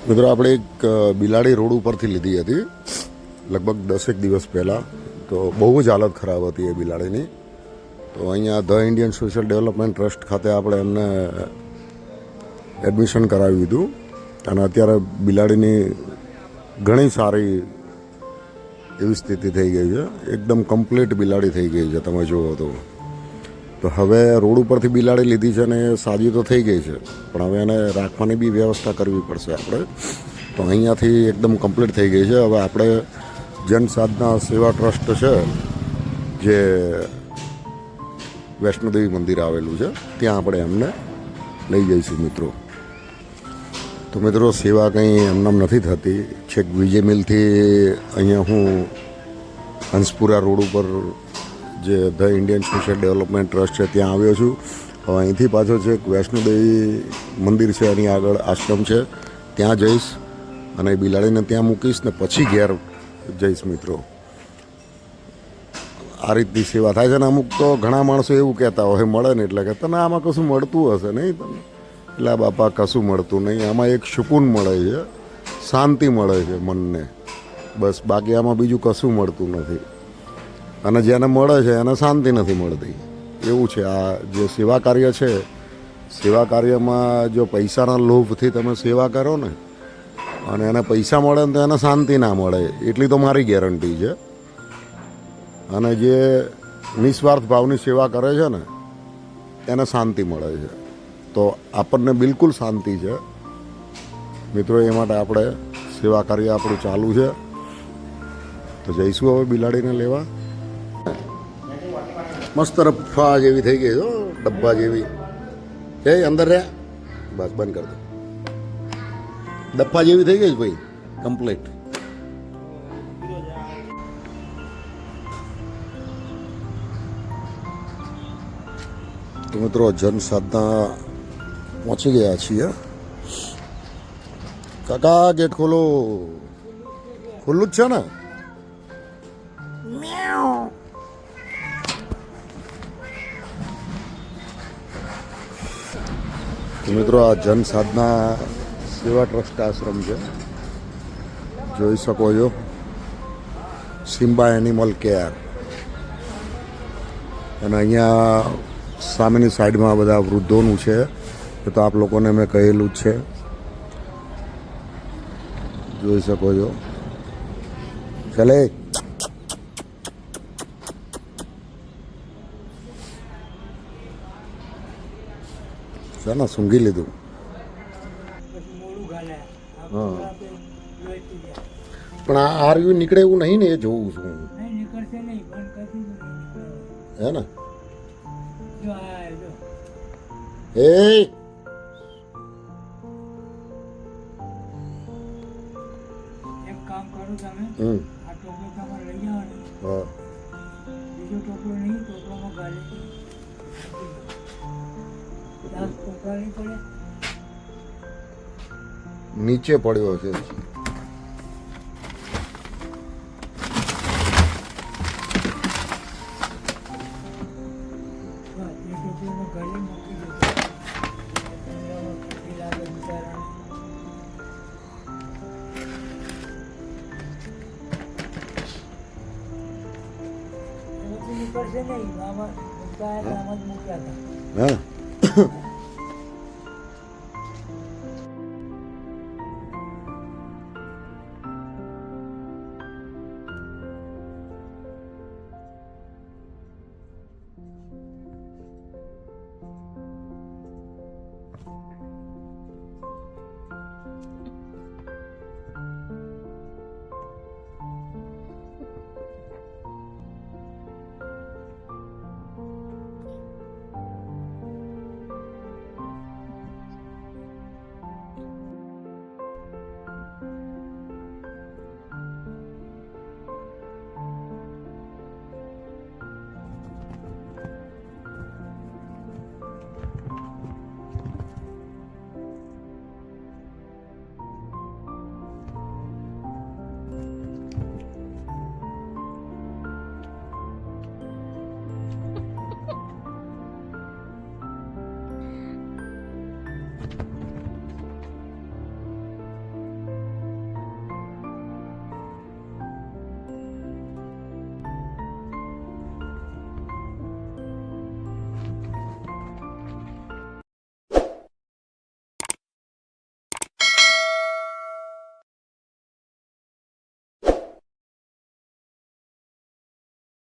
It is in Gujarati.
મિત્રો આપણે એક બિલાડી રોડ ઉપરથી લીધી હતી લગભગ 10 દિવસ પહેલાં. તો બહુ જ હાલત ખરાબ હતી એ બિલાડીની. તો અહીંયા the Indian social development trust ખાતે આપણે એમને એડમિશન કરાવી દીધું અને અત્યારે બિલાડીની ઘણી સારી એવી સ્થિતિ થઈ ગઈ છે. એકદમ કમ્પ્લીટ બિલાડી થઈ ગઈ છે તમે જુઓ તો હવે રોડ ઉપરથી બિલાડી લીધી છે ને એ સાજી તો થઈ ગઈ છે, પણ હવે એને રાખવાની બી વ્યવસ્થા કરવી પડશે આપણે. તો અહીંયાથી એકદમ કમ્પ્લીટ થઈ ગઈ છે. હવે આપણે જન સાધના સેવા ટ્રસ્ટ છે જે વૈષ્ણોદેવી મંદિર આવેલું છે ત્યાં આપણે એમને લઈ જઈશું મિત્રો. તો મિત્રો સેવા કંઈ એમનામ નથી થતી. છેક વિજય મિલથી અહીંયા હું હંસપુરા રોડ ઉપર જે the Indian social development trust છે ત્યાં આવ્યો છું. હવે અહીંથી પાછો છે વૈષ્ણોદેવી મંદિર છે, એની આગળ આશ્રમ છે, ત્યાં જઈશ અને બિલાડીને ત્યાં મૂકીશ ને પછી ઘેર જઈશ મિત્રો. આ રીતની સેવા થાય છે ને અમુક તો ઘણા માણસો એવું કહેતા હોય મળે ને એટલે કે તને આમાં કશું મળતું હશે નહીં તમને. એટલે બાપા કશું મળતું નહીં. આમાં એક સુકૂન મળે છે, શાંતિ મળે છે મનને, બસ. બાકી આમાં બીજું કશું મળતું નથી. અને જેને મળે છે એને શાંતિ નથી મળતી, એવું છે. આ જે સેવા કાર્ય છે, સેવા કાર્યમાં જો પૈસાના લોભથી તમે સેવા કરો ને અને એને પૈસા મળે ને તો એને શાંતિ ના મળે, એટલી તો મારી ગેરંટી છે. અને જે નિસ્વાર્થ ભાવની સેવા કરે છે ને એને શાંતિ મળે છે. તો આપણને બિલકુલ શાંતિ છે મિત્રો. એ માટે આપણે સેવા કાર્ય આપણું ચાલુ છે. તો જઈશું હવે બિલાડીને લેવા. મસ્ત રફા જેવી થઈ ગઈ, ડબ્બા જેવી. એ અંદર રહ્યા, બસ બંધ કરી દો. ડબ્બા જેવી થઈ ગઈ ભાઈ, કમ્પ્લીટ. તો મિત્રો જન સાધના પહોંચી ગયા છીએ. કાકા ગેટ ખોલો. ખુલ્લું જ છે ને? તો મિત્રો આ જન સાધના સેવા ટ્રસ્ટ આશ્રમ છે, જોઈ શકો છો. Simba animal care. અને અહીંયા સામેની સાઈડમાં બધા વૃદ્ધોનું છે. એ તો આપ લોકોને મેં કહેલું જ છે, જોઈ શકો છો. ચાલે ને સૂંઘી લીધું. હા, પણ આ આર્યુ નીકળે એવું નહીં ને, એ જોઉં છું હે ને. એ કામ કરો તમે, આ ટોપલો તમારે લઈ જવાનું. હા, બીજો ટોપલો નહીં, ટોપલામાં ગાલી 10 ટોપલા નહીં પડે. નીચે પડ્યો છે. નીકળશે નહીં, આમાં આમ જ મૂક્યા હતા. હા.